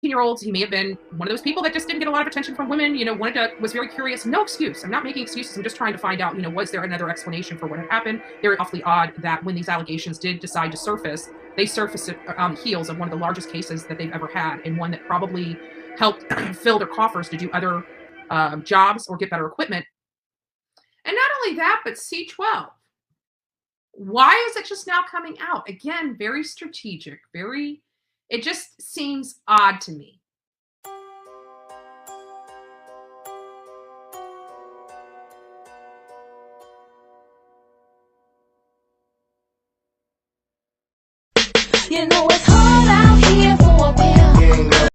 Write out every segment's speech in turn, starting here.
18-year-olds. He may have been one of those people that just didn't get a lot of attention from women, was very curious. No excuse. I'm not making excuses. I'm just trying to find out, was there another explanation for what had happened? Very awfully odd that when these allegations did decide to surface, they surfaced on the heels of one of the largest cases that they've ever had, and one that probably helped fill their coffers to do other jobs or get better equipment. And not only that, but C12. Why is it just now coming out? Again, very strategic, it just seems odd to me. It's hard out here for a pimp.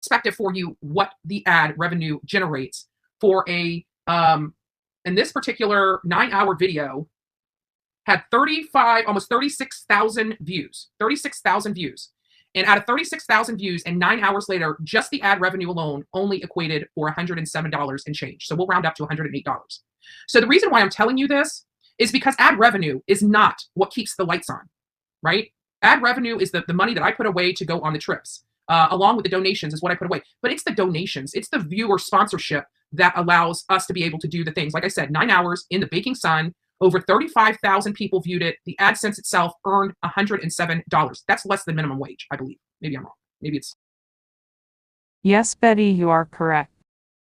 Perspective for you what the ad revenue generates for a in this particular 9-hour video had 35 almost 36,000 views. And out of 36,000 views and 9 hours later, just the ad revenue alone only equated for $107 and change. So we'll round up to $108. So the reason why I'm telling you this is because ad revenue is not what keeps the lights on, right? Ad revenue is the money that I put away to go on the trips. Along with the donations is what I put away. But it's the donations, it's the viewer sponsorship that allows us to be able to do the things. Like I said, 9 hours in the baking sun, over 35,000 people viewed it. The AdSense itself earned $107. That's less than minimum wage, I believe. Maybe I'm wrong. Maybe it's... Yes, Betty, you are correct.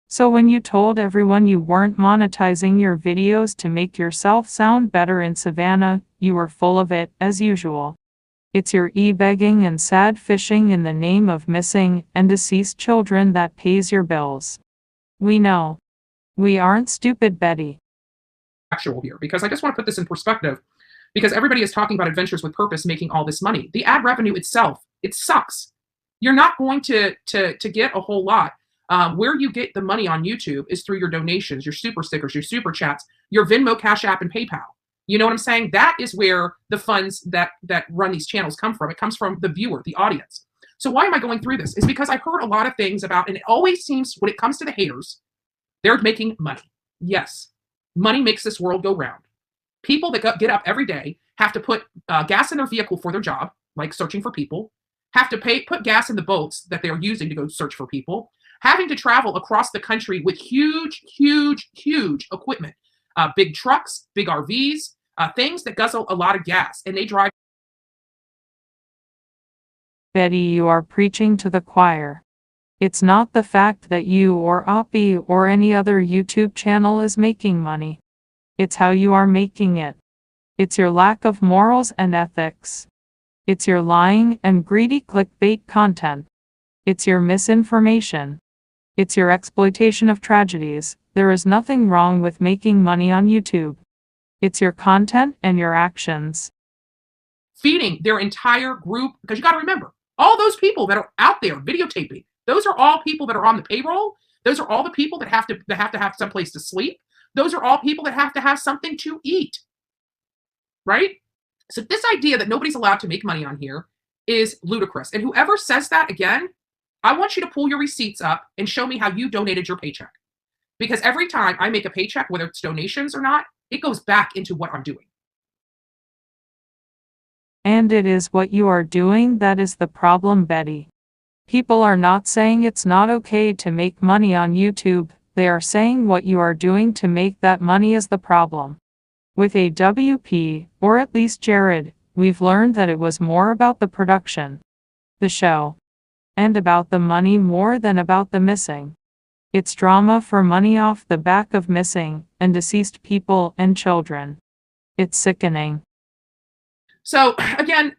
So when you told everyone you weren't monetizing your videos to make yourself sound better in Savannah, you were full of it, as usual. It's your e-begging and sad fishing in the name of missing and deceased children that pays your bills. We know. We aren't stupid, Betty. Actual here, because I just want to put this in perspective, because everybody is talking about Adventures with Purpose making all this money. The ad revenue itself, it sucks. You're not going to get a whole lot. Where you get the money on YouTube is through your donations, your super stickers, your super chats, your Venmo, Cash App, and PayPal. You know what I'm saying? That is where the funds that run these channels come from. It comes from the viewer, the audience. So why am I going through this? It's because I've heard a lot of things about, and it always seems when it comes to the haters, they're making money. Yes, money makes this world go round. People that get up every day have to put gas in their vehicle for their job, like searching for people, have to put gas in the boats that they're using to go search for people, having to travel across the country with huge equipment, big trucks, big RVs, things that guzzle a lot of gas, and they drive. Betty, you are preaching to the choir. It's not the fact that you or Oppie or any other YouTube channel is making money. It's how you are making it. It's your lack of morals and ethics. It's your lying and greedy clickbait content. It's your misinformation. It's your exploitation of tragedies. There is nothing wrong with making money on YouTube. It's your content and your actions. Feeding their entire group, because you got to remember, all those people that are out there videotaping, those are all people that are on the payroll. Those are all the people that have to have some place to sleep. Those are all people that have to have something to eat, right? So this idea that nobody's allowed to make money on here is ludicrous. And whoever says that, again, I want you to pull your receipts up and show me how you donated your paycheck. Because every time I make a paycheck, whether it's donations or not, it goes back into what I'm doing. And it is what you are doing that is the problem, Betty. People are not saying it's not okay to make money on YouTube. They are saying what you are doing to make that money is the problem. With AWP, or at least Jared, we've learned that it was more about the production, the show, and about the money more than about the missing. It's drama for money off the back of missing and deceased people and children. It's sickening. So again,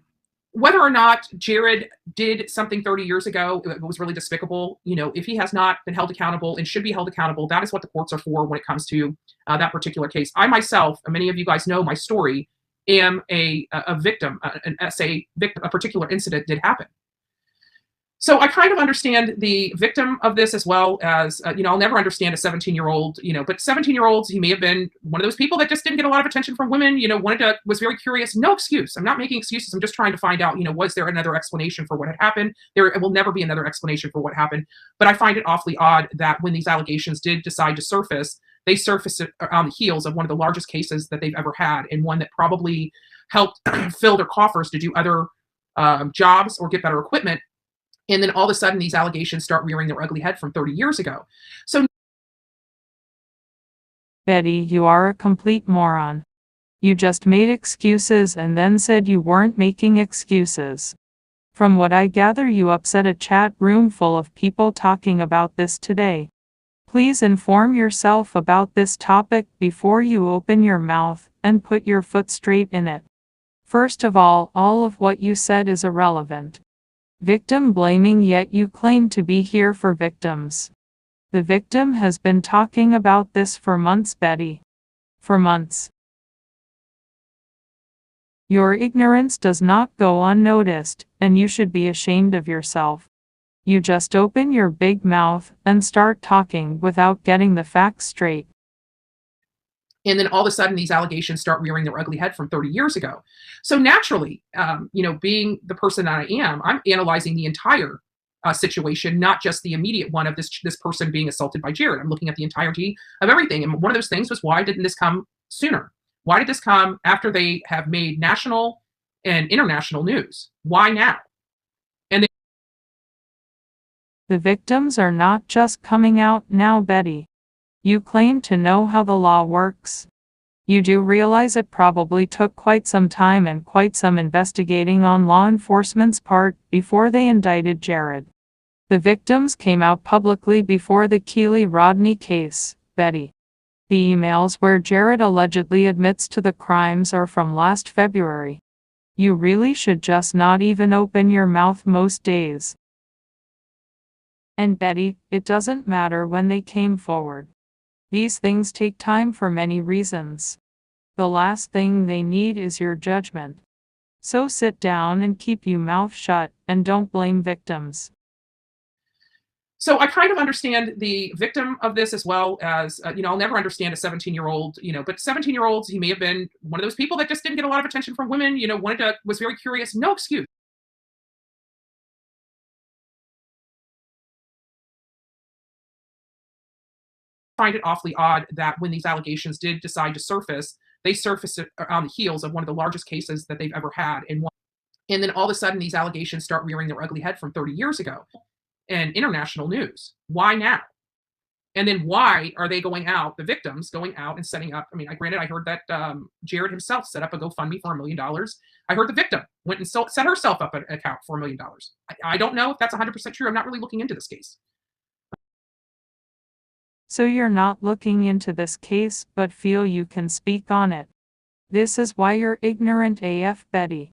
whether or not Jared did something 30 years ago, it was really despicable. If he has not been held accountable and should be held accountable, that is what the courts are for when it comes to that particular case. I myself, and many of you guys know my story, am a victim, a particular incident did happen. So I kind of understand the victim of this as well as, I'll never understand a 17-year-old, but 17-year-olds, he may have been one of those people that just didn't get a lot of attention from women, was very curious. No excuse. I'm not making excuses. I'm just trying to find out, was there another explanation for what had happened? There will never be another explanation for what happened. But I find it awfully odd that when these allegations did decide to surface, they surfaced on the heels of one of the largest cases that they've ever had, and one that probably helped fill their coffers to do other jobs or get better equipment. And then all of a sudden, these allegations start rearing their ugly head from 30 years ago. So, Betty, you are a complete moron. You just made excuses and then said you weren't making excuses. From what I gather, you upset a chat room full of people talking about this today. Please inform yourself about this topic before you open your mouth and put your foot straight in it. First of all of what you said is irrelevant. Victim blaming, yet you claim to be here for victims. The victim has been talking about this for months, Betty. For months. Your ignorance does not go unnoticed, and you should be ashamed of yourself. You just open your big mouth and start talking without getting the facts straight. and then all of a sudden, these allegations start rearing their ugly head from 30 years ago. So naturally, being the person that I am, I'm analyzing the entire situation, not just the immediate one of this person being assaulted by Jared. I'm looking at the entirety of everything. And one of those things was, why didn't this come sooner? Why did this come after they have made national and international news? Why now? And they, The victims are not just coming out now, Betty. You claim to know how the law works. You do realize it probably took quite some time and quite some investigating on law enforcement's part before they indicted Jared. The victims came out publicly before the Keeley-Rodney case, Betty. The emails where Jared allegedly admits to the crimes are from last February. You really should just not even open your mouth most days. And Betty, it doesn't matter when they came forward. These things take time for many reasons. The last thing they need is your judgment. So sit down and keep your mouth shut and don't blame victims. so I kind of understand the victim of this as well as, I'll never understand a 17-year-old, but 17-year-olds, he may have been one of those people that just didn't get a lot of attention from women, was very curious. No excuse. Find it awfully odd that when these allegations did decide to surface, they surfaced on the heels of one of the largest cases that they've ever had. And then all of a sudden, these allegations start rearing their ugly head from 30 years ago and international news. Why now? And then why are they going out, the victims going out and setting up? I mean, granted, I heard that Jared himself set up a GoFundMe for $1 million. I heard the victim went and set herself up an account for $1 million. I don't know if that's 100% true. I'm not really looking into this case. So you're not looking into this case but feel you can speak on it. This is why you're ignorant AF, Betty.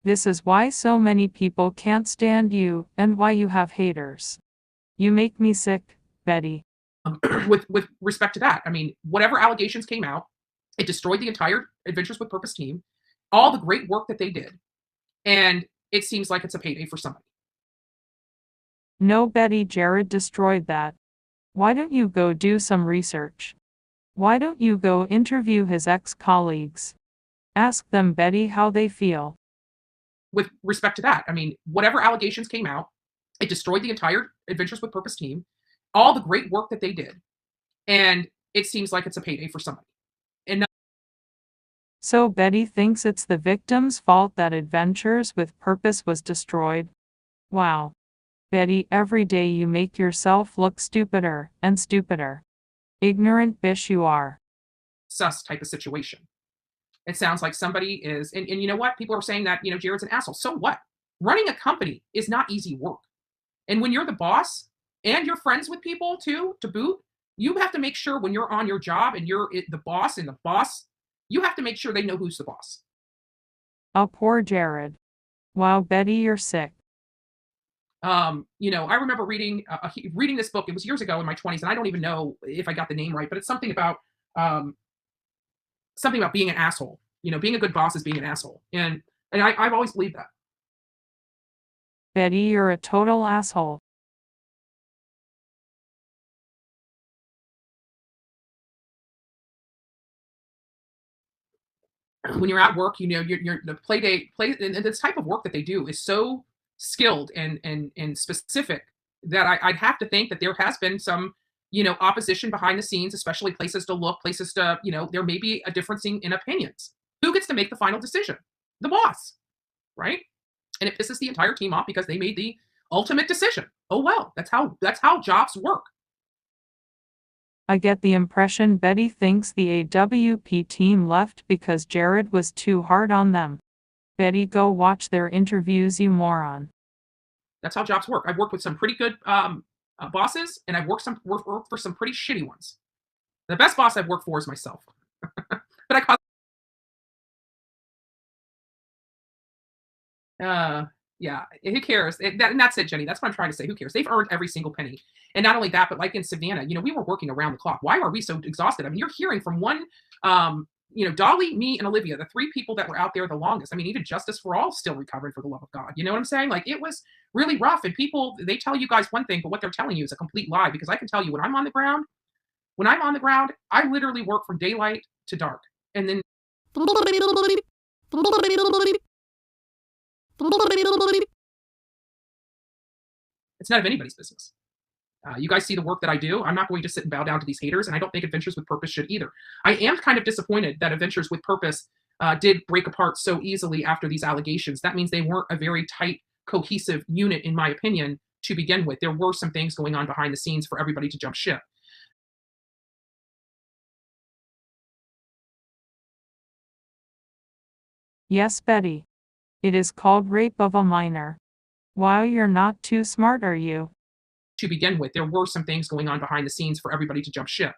This is why so many people can't stand you and why you have haters. You make me sick, Betty. With respect to that, I mean, whatever allegations came out, it destroyed the entire Adventures with Purpose team, all the great work that they did, and it seems like it's a payday for somebody. No, Betty, Jared destroyed that. Why don't you go do some research? Why don't you go interview his ex-colleagues? Ask them, Betty, how they feel. With respect to that, I mean, whatever allegations came out, it destroyed the entire Adventures with Purpose team, all the great work that they did, and it seems like it's a payday for somebody. And So Betty thinks it's the victim's fault that Adventures with Purpose was destroyed? Wow. Betty, every day you make yourself look stupider and stupider. Ignorant bitch you are. sus type of situation. It sounds like somebody is, and you know what? People are saying that, Jared's an asshole. So what? Running a company is not easy work. And when you're the boss and you're friends with people too, to boot, you have to make sure when you're on your job and you're the boss and the boss, you have to make sure they know who's the boss. Oh, poor Jared. Wow, Betty, you're sick. I remember reading this book. It was years ago in my 20s, and I don't even know if I got the name right, but it's um, something about being an asshole. Being a good boss is being an asshole, and I've always believed that. Betty, you're a total asshole. When you're at work, you're the play and this type of work that they do is so skilled and specific that I'd have to think that there has been some, opposition behind the scenes, especially places to look, places to, there may be a difference in opinions. Who gets to make the final decision? The boss, right? And it pisses the entire team off because they made the ultimate decision. Oh well, that's how jobs work. I get the impression Betty thinks the AWP team left because Jared was too hard on them. Betty, go watch their interviews, you moron. That's how jobs work. I've worked with some pretty good bosses, and I've worked for some pretty shitty ones. The best boss I've worked for is myself. But I call yeah, who cares? And that's it, Jenny. That's what I'm trying to say. Who cares? They've earned every single penny. And not only that, but like in Savannah, we were working around the clock. Why are we so exhausted? I mean, you're hearing from one, Dolly, me, and Olivia, the three people that were out there the longest. I mean, even Justice for All still recovering for the love of God. You know what I'm saying? Like, it was really rough. And people, they tell you guys one thing, but what they're telling you is a complete lie. Because I can tell you when I'm on the ground, I literally work from daylight to dark. And then it's none of anybody's business. You guys see the work that I do. I'm not going to sit and bow down to these haters, and I don't think Adventures with Purpose should either. I am kind of disappointed that Adventures with Purpose did break apart so easily after these allegations. That means they weren't a very tight, cohesive unit, in my opinion, to begin with. There were some things going on behind the scenes for everybody to jump ship. Yes, Betty. It is called rape of a minor. Wow, you're not too smart, are you? To begin with, there were some things going on behind the scenes for everybody to jump ship.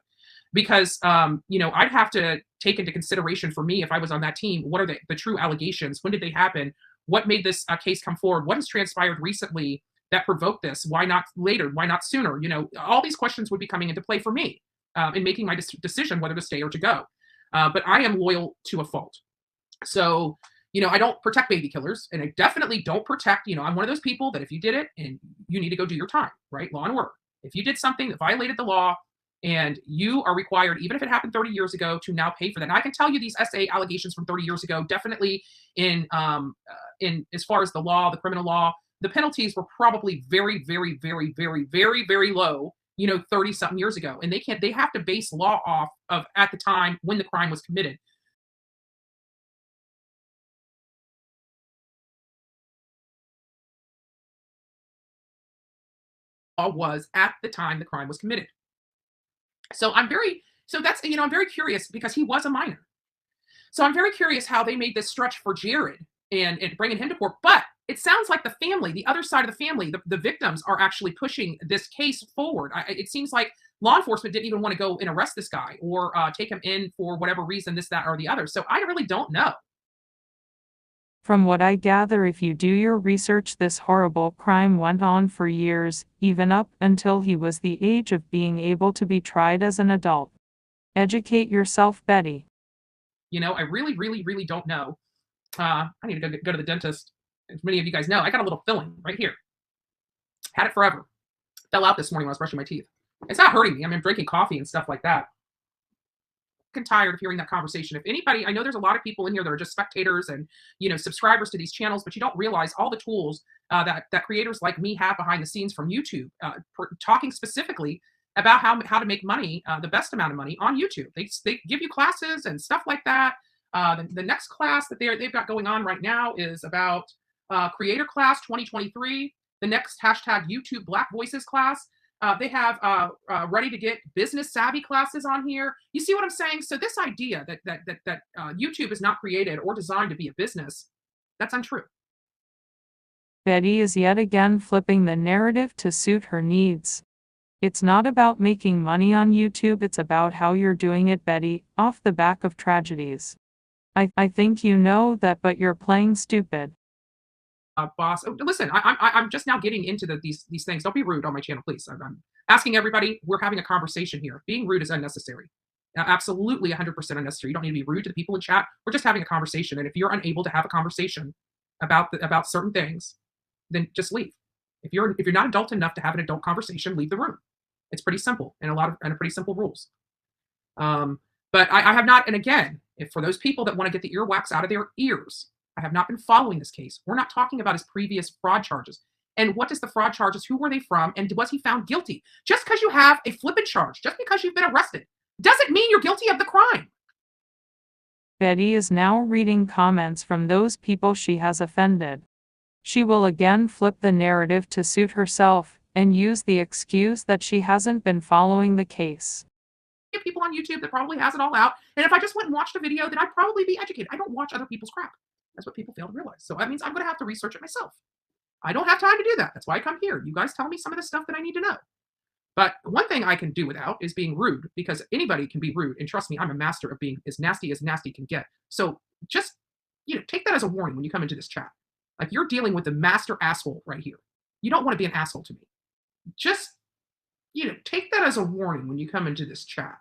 Because, I'd have to take into consideration for me, if I was on that team, what are the true allegations? When did they happen? What made this case come forward? What has transpired recently that provoked this? Why not later? Why not sooner? All these questions would be coming into play for me in making my decision whether to stay or to go. But I am loyal to a fault. So, I don't protect baby killers, and I definitely don't protect, I'm one of those people that if you did it and you need to go do your time, right? Law and order. If you did something that violated the law and you are required, even if it happened 30 years ago, to now pay for that. And I can tell you these SA allegations from 30 years ago, definitely in as far as the law, the criminal law, the penalties were probably very, very, very, very, very, very low, 30 something years ago. And they have to base law off of at the time when the crime was committed. Was at the time the crime was committed. I'm very curious because he was a minor. So I'm very curious how they made this stretch for Jared and bringing him to court. But it sounds like the family, the other side of the family, the victims are actually pushing this case forward. It seems like law enforcement didn't even want to go and arrest this guy or take him in for whatever reason, this, that, or the other. So I really don't know. From what I gather, if you do your research, this horrible crime went on for years, even up until he was the age of being able to be tried as an adult. Educate yourself, Betty. I really, really, really don't know. I need to go to the dentist. As many of you guys know, I got a little filling right here. Had it forever. Fell out this morning when I was brushing my teeth. It's not hurting me. I'm drinking coffee and stuff like that. Tired of hearing that conversation. If anybody, I know there's a lot of people in here that are just spectators and subscribers to these channels, but you don't realize all the tools that creators like me have behind the scenes from YouTube, talking specifically about how to make money, the best amount of money on YouTube. They give you classes and stuff like that. The next class that they've got going on right now is about Creator Class 2023. The next hashtag YouTube Black Voices class. They have ready to get business savvy classes on here. You see what I'm saying? So this idea that YouTube is not created or designed to be a business, that's untrue. Betty is yet again flipping the narrative to suit her needs. It's not about making money on YouTube, it's about how you're doing it, Betty, off the back of tragedies. I think you know that, but you're playing stupid. Boss, listen, I'm just now getting into these things. Don't be rude on my channel, please. I'm asking everybody. We're having a conversation here. Being rude is unnecessary. Absolutely 100% unnecessary. You don't need to be rude to the people in chat. We're just having a conversation, and if you're unable to have a conversation about certain things, then just leave. If you're not adult enough to have an adult conversation, leave the room. It's pretty simple and pretty simple rules. But I have not, and again, if for those people that want to get the earwax out of their ears, I have not been following this case. We're not talking about his previous fraud charges. And what is the fraud charges? Who were they from? And was he found guilty? Just because you have a flippant charge, just because you've been arrested, doesn't mean you're guilty of the crime. Betty is now reading comments from those people she has offended. She will again flip the narrative to suit herself and use the excuse that she hasn't been following the case. People on YouTube that probably has it all out. And if I just went and watched a video, then I'd probably be educated. I don't watch other people's crap. That's what people fail to realize. So that means I'm going to have to research it myself. I don't have time to do that. That's why I come here. You guys tell me some of the stuff that I need to know. But one thing I can do without is being rude, because anybody can be rude. And trust me, I'm a master of being as nasty can get. So just, take that as a warning when you come into this chat. Like, you're dealing with the master asshole right here. You don't want to be an asshole to me. Just, take that as a warning when you come into this chat.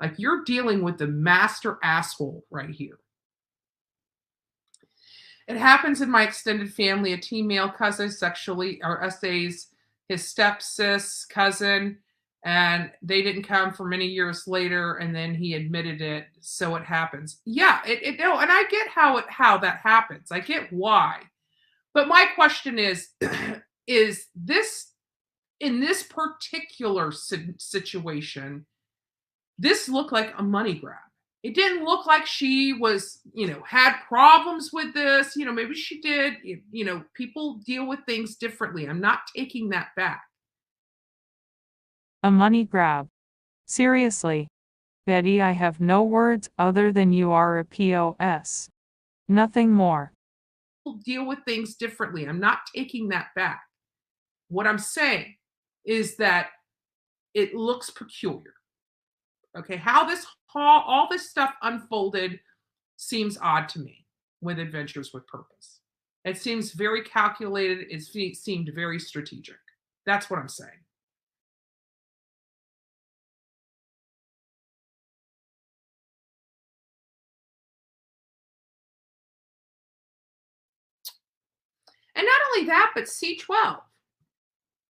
Like, you're dealing with the master asshole right here. It happens in my extended family. A teen male cousin sexually or essays his stepsis cousin, and they didn't come for many years later, and then he admitted it. So it happens. Yeah, no, and I get how that happens. I get why. But my question is, is this, in this particular situation, this looked like a money grab. It didn't look like she was, had problems with this. Maybe she did. People deal with things differently. I'm not taking that back. A money grab. Seriously. Betty, I have no words other than you are a POS. Nothing more. People deal with things differently. I'm not taking that back. What I'm saying is that it looks peculiar. Okay, how all this stuff unfolded seems odd to me with Adventures with Purpose. It seems very calculated. It seemed very strategic. That's what I'm saying. And not only that, but C12.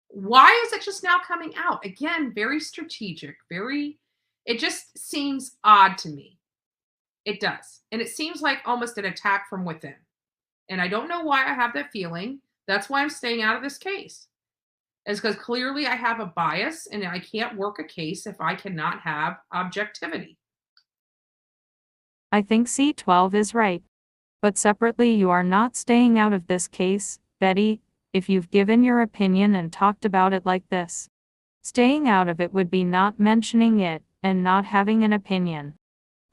Why is it just now coming out? Again, very strategic, it just seems odd to me. It does. And it seems like almost an attack from within. And I don't know why I have that feeling. That's why I'm staying out of this case. It's because clearly I have a bias, and I can't work a case if I cannot have objectivity. I think C12 is right. But separately, you are not staying out of this case, Betty, if you've given your opinion and talked about it like this. Staying out of it would be not mentioning it and not having an opinion.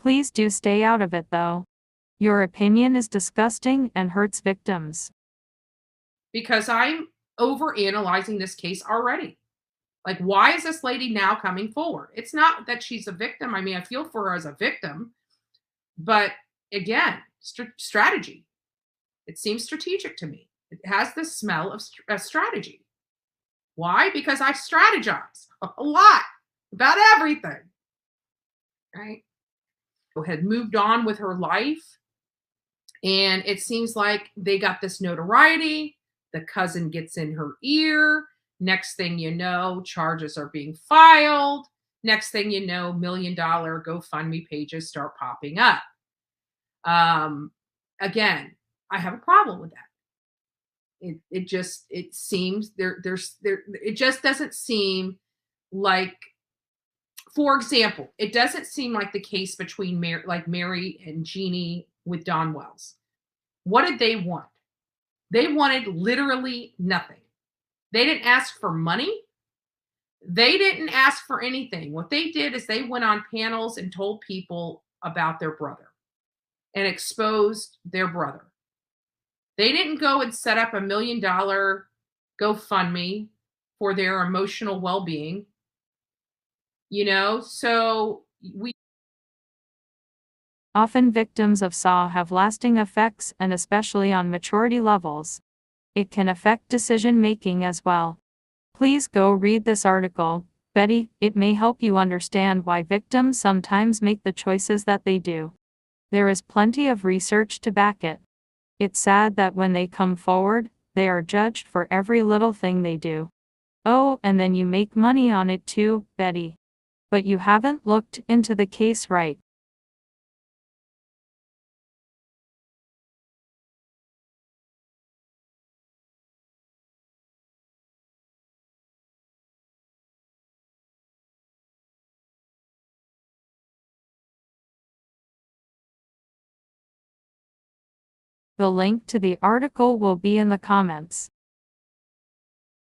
Please do stay out of it, though. Your opinion is disgusting and hurts victims. Because I'm overanalyzing this case already. Like, why is this lady now coming forward? It's not that she's a victim. I mean, I feel for her as a victim. But again, strategy. It seems strategic to me. It has the smell of strategy. Why? Because I strategize a lot about everything. Right? Had moved on with her life. And it seems like they got this notoriety. The cousin gets in her ear. Next thing you know, charges are being filed. Next thing you know, $1 million GoFundMe pages start popping up. Again, I have a problem with that. It just seems it just doesn't seem like, for example, it doesn't seem like the case between Mary and Jeannie with Don Wells. What did they want? They wanted literally nothing. They didn't ask for money. They didn't ask for anything. What they did is they went on panels and told people about their brother and exposed their brother. They didn't go and set up $1 million GoFundMe for their emotional well-being. So Often victims of SAW have lasting effects, and especially on maturity levels. It can affect decision-making as well. Please go read this article, Betty. It may help you understand why victims sometimes make the choices that they do. There is plenty of research to back it. It's sad that when they come forward, They are judged for every little thing they do. Oh, and then you make money on it too, Betty. But you haven't looked into the case right. The link to the article will be in the comments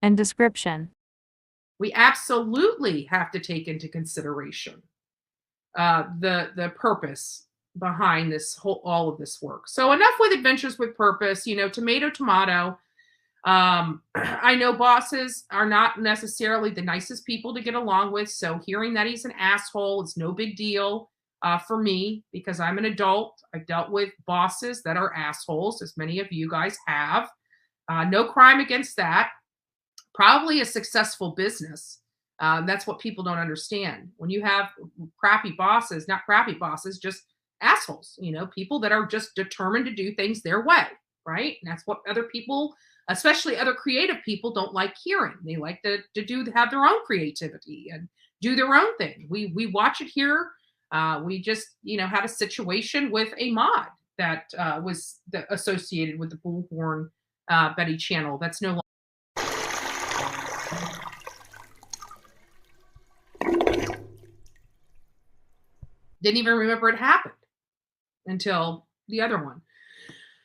and description. We absolutely have to take into consideration the purpose behind all of this work. So enough with adventures with purpose. Tomato, tomato. I know bosses are not necessarily the nicest people to get along with. So hearing that he's an asshole is no big deal for me because I'm an adult. I've dealt with bosses that are assholes, as many of you guys have. No crime against that. Probably a successful business. That's what people don't understand. When you have crappy bosses, not crappy bosses, just assholes, people that are just determined to do things their way, right? And that's what other people, especially other creative people, don't like hearing. They like to have their own creativity and do their own thing. We watch it here. We just, had a situation with a mod that was associated with the Bullhorn Betty channel. That's no longer. Didn't even remember it happened until the other one,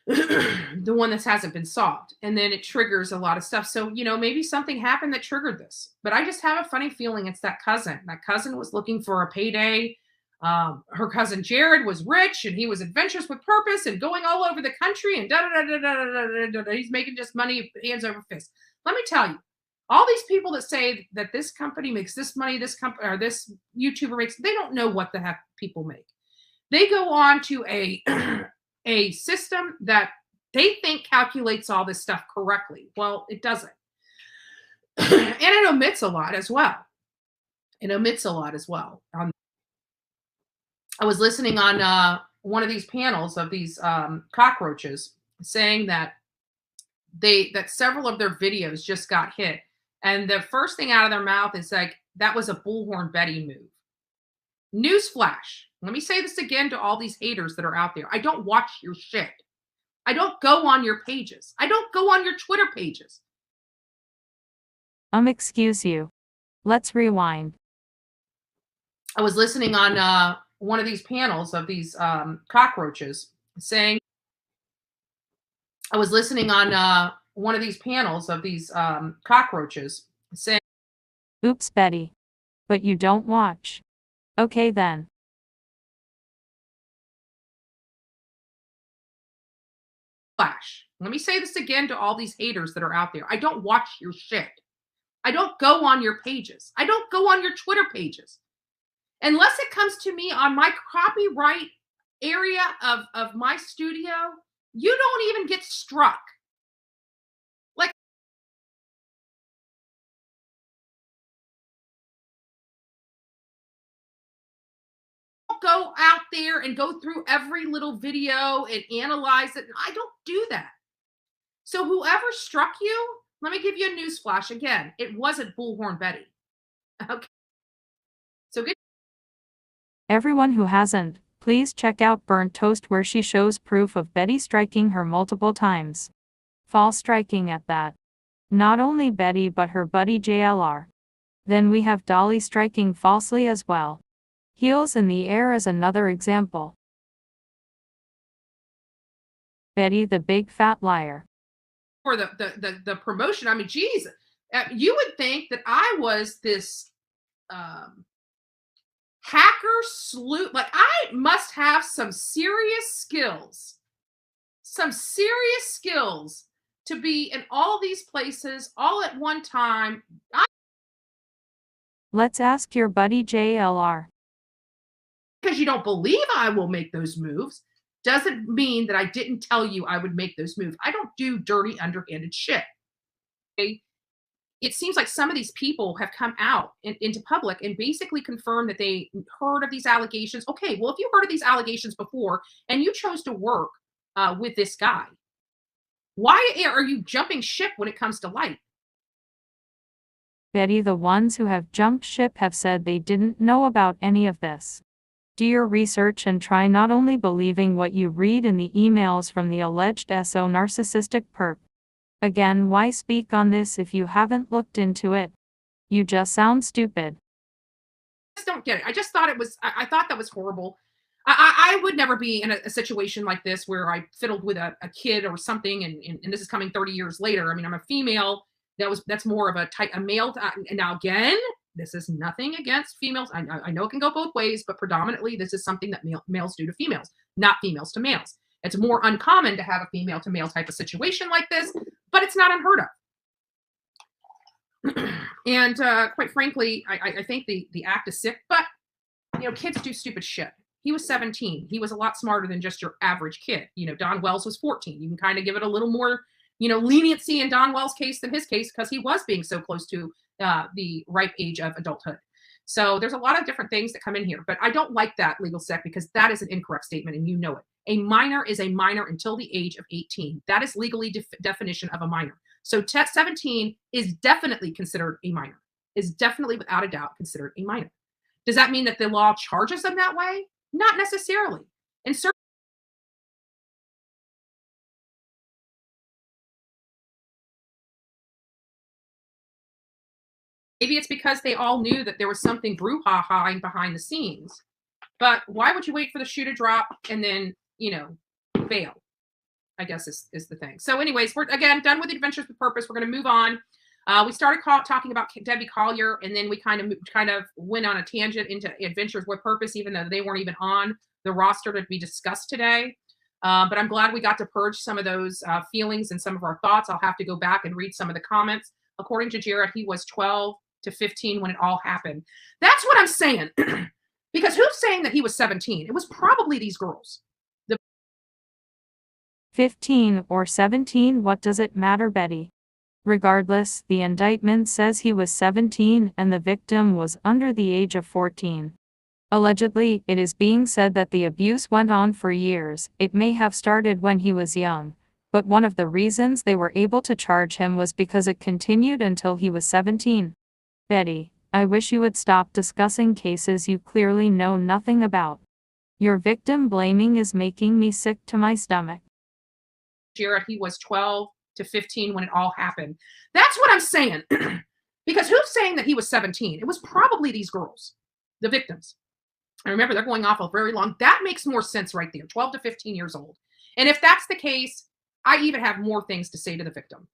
the one that hasn't been solved. And then it triggers a lot of stuff. So, maybe something happened that triggered this. But I just have a funny feeling it's that cousin. That cousin was looking for a payday. Her cousin Jared was rich and he was adventurous with purpose and going all over the country and he's making just money hands over fist. Let me tell you, all these people that say that this company makes this money, this company or this YouTuber makes, they don't know what the heck people make. They go on to a system that they think calculates all this stuff correctly. Well, it doesn't. And it omits a lot as well. I was listening on one of these panels of these cockroaches saying that several of their videos just got hit. And the first thing out of their mouth is like, that was a Bullhorn Betty move. Newsflash. Let me say this again to all these haters that are out there. I don't watch your shit. I don't go on your pages. I don't go on your Twitter pages. Excuse you. Let's rewind. I was listening on one of these panels of these cockroaches saying, I was listening on one of these panels of these cockroaches saying, Oops, Betty. But you don't watch. Okay then. flash. Let me say this again to all these haters that are out there. I don't watch your shit. I don't go on your pages. I don't go on your Twitter pages. Unless it comes to me on my copyright area of my studio, you don't even get struck. Like, go out there and go through every little video and analyze it. I don't do that. So whoever struck you, let me give you a news flash again. It wasn't Bullhorn Betty. Okay. So good. Everyone who hasn't, please check out Burnt Toast where she shows proof of Betty striking her multiple times. False striking at that. Not only Betty but her buddy JLR. Then we have Dolly striking falsely as well. Heels in the air is another example. Betty the big fat liar. For the promotion, I mean, geez, you would think that I was this hacker sleuth. Like, I must have some serious skills to be in all these places all at one time. Let's ask your buddy JLR. Because you don't believe I will make those moves doesn't mean that I didn't tell you I would make those moves. I don't do dirty, underhanded shit. Okay? It seems like some of these people have come out into public and basically confirmed that they heard of these allegations. Okay, well, if you heard of these allegations before and you chose to work with this guy, Why are you jumping ship when it comes to light? Betty, the ones who have jumped ship have said they didn't know about any of this. Do your research and try not only believing what you read in the emails from the alleged SO narcissistic perp. Again, why speak on this if you haven't looked into it? You just sound stupid. I just don't get it. I just thought it was, I thought that was horrible. I would never be in a situation like this where I fiddled with a kid or something, and this is coming 30 years later. I mean, I'm a female. That's more of a male. And now again, this is nothing against females. I know it can go both ways, but predominantly this is something that males do to females, not females to males. It's more uncommon to have a female to male type of situation like this, but it's not unheard of. And quite frankly, I think the act is sick, but kids do stupid shit. He was 17. He was a lot smarter than just your average kid. Don Wells was 14. You can kind of give it a little more, leniency in Don Wells' case than his case because he was being so close to the ripe age of adulthood. So there's a lot of different things that come in here, but I don't like that, Legal Sec, because that is an incorrect statement, and you know it. A minor is a minor until the age of 18. That is legally definition of a minor. So 17 is definitely considered a minor, is definitely without a doubt considered a minor. Does that mean that the law charges them that way? Not necessarily. And certainly, maybe it's because they all knew that there was something brouhaha behind the scenes. But why would you wait for the shoe to drop and then, bail? I guess is the thing. So anyways, we're again done with Adventures with Purpose. We're going to move on. We started talking about Debbie Collier, and then we kind of went on a tangent into Adventures with Purpose, even though they weren't even on the roster to be discussed today. But I'm glad we got to purge some of those feelings and some of our thoughts. I'll have to go back and read some of the comments. According to Jared, he was 12 to 15 when it all happened. That's what I'm saying. Because who's saying that he was 17? It was probably these girls. 15 or 17, what does it matter, Betty? Regardless, the indictment says he was 17 and the victim was under the age of 14. Allegedly, it is being said that the abuse went on for years. It may have started when he was young, but one of the reasons they were able to charge him was because it continued until he was 17. Betty, I wish you would stop discussing cases you clearly know nothing about. Your victim blaming is making me sick to my stomach. Jared, he was 12 to 15 when it all happened. That's what I'm saying. Because who's saying that he was 17? It was probably these girls, the victims. I remember they're going off a very long. That makes more sense right there, 12 to 15 years old. And if that's the case, I even have more things to say to the victim.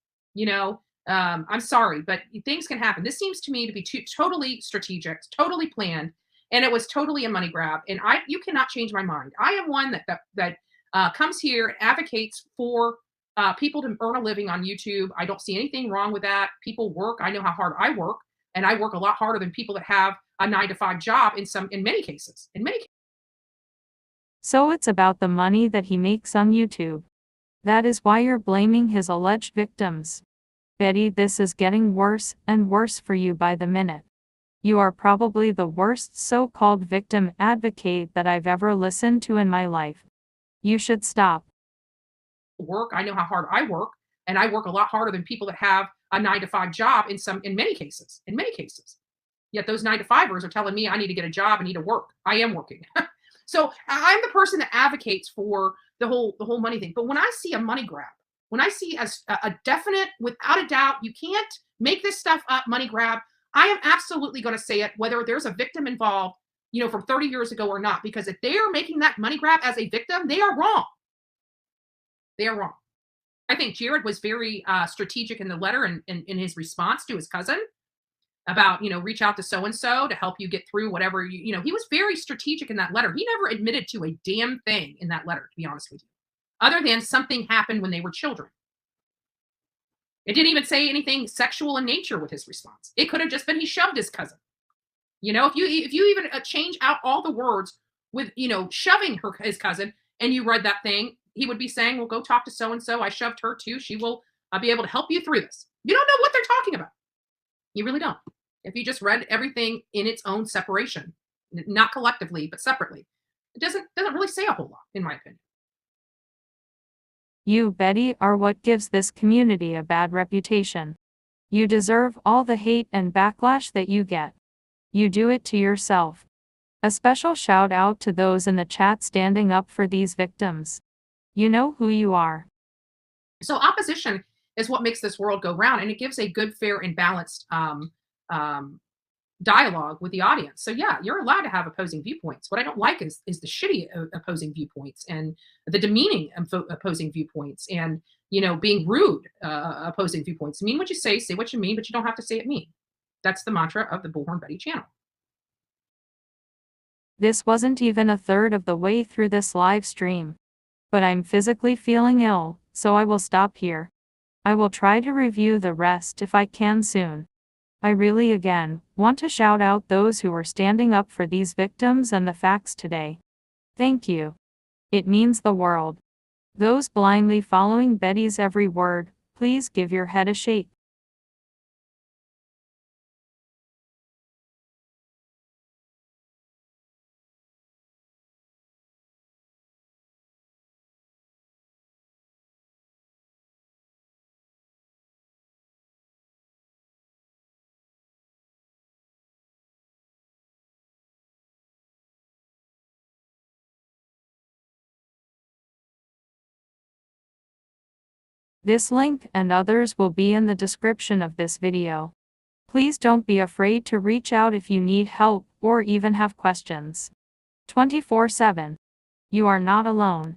I'm sorry, but things can happen. This seems to me to be totally strategic, totally planned, and it was totally a money grab. And you cannot change my mind. I am one that comes here and advocates for people to earn a living on YouTube. I don't see anything wrong with that. People work. I know how hard I work, and I work a lot harder than people that have a 9-to-5 job in many cases. So it's about the money that he makes on YouTube. That is why you're blaming his alleged victims. Betty, this is getting worse and worse for you by the minute. You are probably the worst so-called victim advocate that I've ever listened to in my life. You should stop. Work. I know how hard I work, and I work a lot harder than people that have a 9-to-5 job in many cases. Yet those 9-to-5ers are telling me I need to get a job, I need to work. I am working. So I'm the person that advocates for the whole money thing. But when I see a money grab, when I see a definite, without a doubt, you can't make this stuff up, money grab, I am absolutely going to say it, whether there's a victim involved, from 30 years ago or not. Because if they are making that money grab as a victim, they are wrong. They are wrong. I think Jared was very strategic in the letter and in his response to his cousin about, reach out to so-and-so to help you get through whatever, he was very strategic in that letter. He never admitted to a damn thing in that letter, to be honest with you, other than something happened when they were children. It didn't even say anything sexual in nature with his response. It could have just been he shoved his cousin. If you even change out all the words with, shoving his cousin, and you read that thing, he would be saying, well, go talk to so-and-so. I shoved her too. She will be able to help you through this. You don't know what they're talking about. You really don't. If you just read everything in its own separation, not collectively, but separately, it doesn't really say a whole lot, in my opinion. You, Betty, are what gives this community a bad reputation. You deserve all the hate and backlash that you get. You do it to yourself. A special shout out to those in the chat standing up for these victims. You know who you are. So opposition is what makes this world go round, and it gives a good, fair, and balanced dialogue with the audience. So yeah, you're allowed to have opposing viewpoints. What I don't like is the shitty opposing viewpoints and the demeaning opposing viewpoints, and being rude opposing viewpoints. Mean what you say what you mean, but you don't have to say it mean. That's the mantra of the Bullhorn Betty channel. This wasn't even a third of the way through this live stream. But I'm physically feeling ill, so I will stop here. I will try to review the rest if I can soon. I really again want to shout out those who were standing up for these victims and the facts today. Thank you. It means the world. Those blindly following Betty's every word, please give your head a shake. This link and others will be in the description of this video. Please don't be afraid to reach out if you need help or even have questions. 24/7. You are not alone.